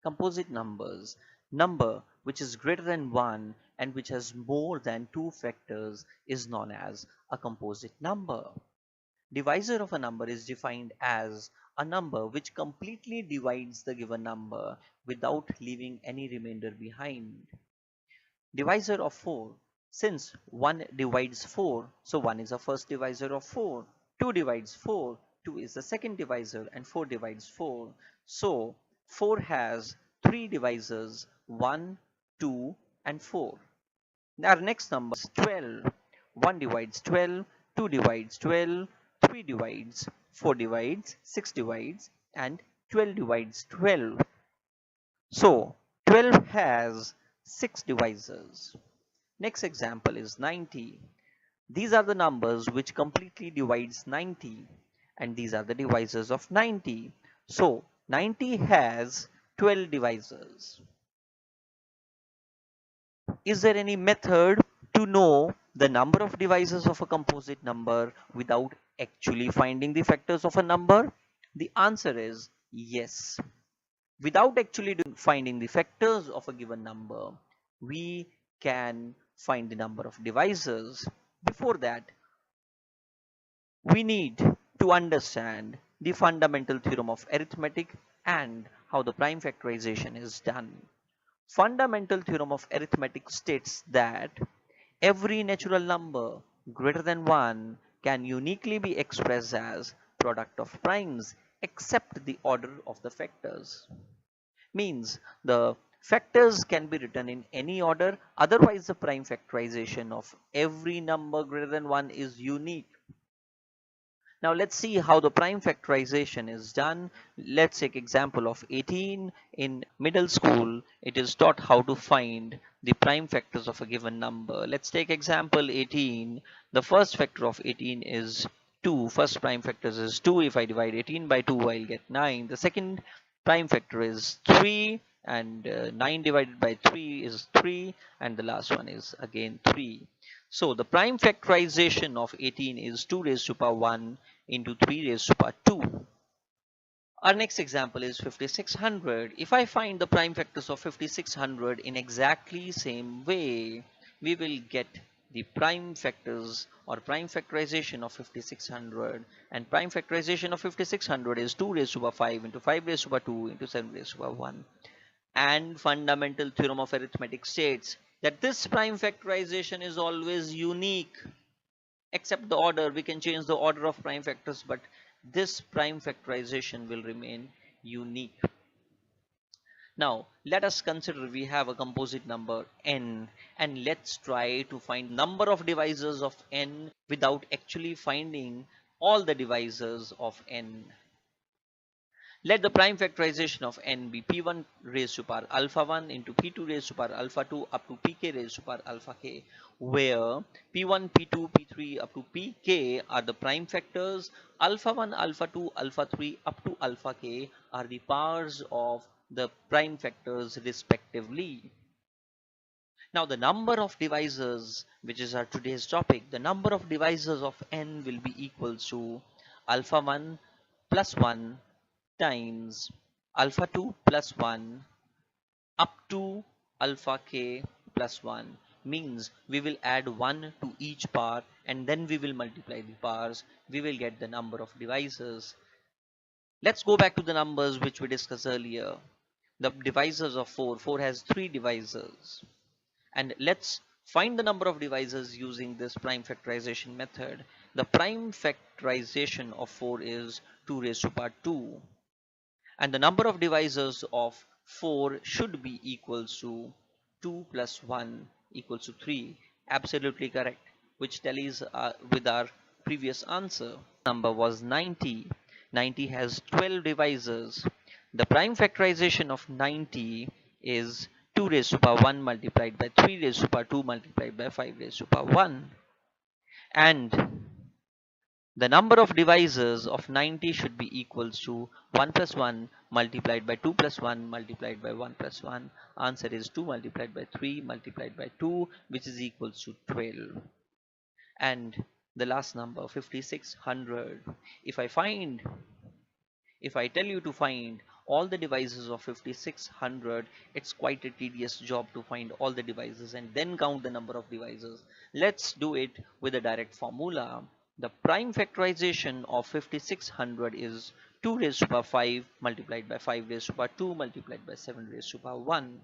Composite numbers. Number which is greater than 1 and which has more than 2 factors is known as a composite number. Divisor of a number is defined as a number which completely divides the given number without leaving any remainder behind. Divisor of 4. Since 1 divides 4, so 1 is the first divisor of 4. 2 divides 4, 2 is the second divisor, and 4 divides 4. So 4 has 3 divisors, 1, 2, and 4. Our next number is 12. 1 divides 12, 2 divides 12, 3 divides, 4 divides, 6 divides, and 12 divides 12. So 12 has 6 divisors. Next example is 90. These are the numbers which completely divides 90, and these are the divisors of 90. So 90 has 12 divisors. Is there any method to know the number of divisors of a composite number without actually finding the factors of a number? The answer is yes. Without actually finding the factors of a given number, we can find the number of divisors. Before that, we need to understand the fundamental theorem of arithmetic and how the prime factorization is done. Fundamental theorem of arithmetic states that every natural number greater than 1 can uniquely be expressed as product of primes except the order of the factors. Means the factors can be written in any order, otherwise the prime factorization of every number greater than 1 is unique. Now let's see how the prime factorization is done. Let's take example of 18. In middle school, it is taught how to find the prime factors of a given number. Let's take example 18. The first factor of 18 is 2. First prime factors is 2. If I divide 18 by 2, I'll get 9. The second prime factor is 3, and 9 divided by 3 is 3, and the last one is again 3. So the prime factorization of 18 is 2 raised to power 1 into 3 raised to power 2. Our next example is 5600. If I find the prime factors of 5600 in exactly same way, we will get the prime factors or prime factorization of 5600, and prime factorization of 5600 is 2 raised to power 5 into 5 raised to power 2 into 7 raised to power 1. And fundamental theorem of arithmetic states that this prime factorization is always unique. Except the order, we can change the order of prime factors, but this prime factorization will remain unique. Now let us consider we have a composite number n, and let's try to find number of divisors of n without actually finding all the divisors of n. Let the prime factorization of n be p1 raised to power alpha 1 into p2 raised to power alpha 2 up to pk raised to power alpha k, where p1, p2, p3 up to pk are the prime factors, alpha 1, alpha 2, alpha 3 up to alpha k are the powers of the prime factors respectively. Now the number of divisors, which is our today's topic, the number of divisors of n will be equal to alpha 1 plus 1 times alpha 2 plus 1 up to alpha k plus 1. Means we will add 1 to each power and then we will multiply the powers. We will get the number of divisors. Let's go back to the numbers which we discussed earlier. The divisors of 4. 4 has 3 divisors. And let's find the number of divisors using this prime factorization method. The prime factorization of 4 is 2 raised to power 2. And the number of divisors of 4 should be equals to 2 plus 1 equals to 3. Absolutely correct, which tallies with our previous answer. Number was 90. 90 has 12 divisors. The prime factorization of 90 is 2 raised to power 1 multiplied by 3 raised to power 2 multiplied by 5 raised to power 1. And the number of divisors of 90 should be equals to 1 plus 1 multiplied by 2 plus 1 multiplied by 1 plus 1. Answer is 2 multiplied by 3 multiplied by 2, which is equals to 12. And the last number 5600. If I tell you to find all the devices of 5600, it's quite a tedious job to find all the devices and then count the number of devices. Let's do it with a direct formula. The prime factorization of 5600 is 2 raised to power 5 multiplied by 5 raised to power 2 multiplied by 7 raised to power 1,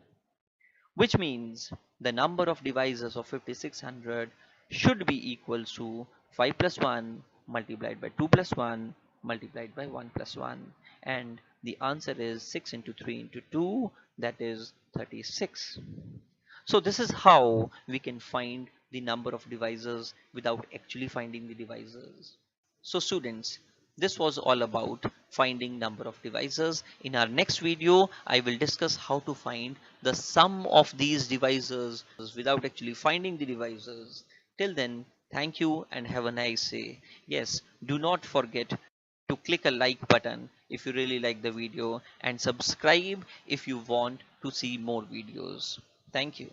which means the number of devices of 5600 should be equal to 5 plus 1 multiplied by 2 plus 1 multiplied by 1 plus 1, and the answer is 6 into 3 into 2, that is 36. So this is how we can find the number of devices without actually finding the devices. So students, this was all about finding number of devices. In our next video, I will discuss how to find the sum of these devices without actually finding the devices. Till then, thank you and have a nice day. Yes, do not forget to click a like button if you really like the video and subscribe if you want to see more videos. Thank you.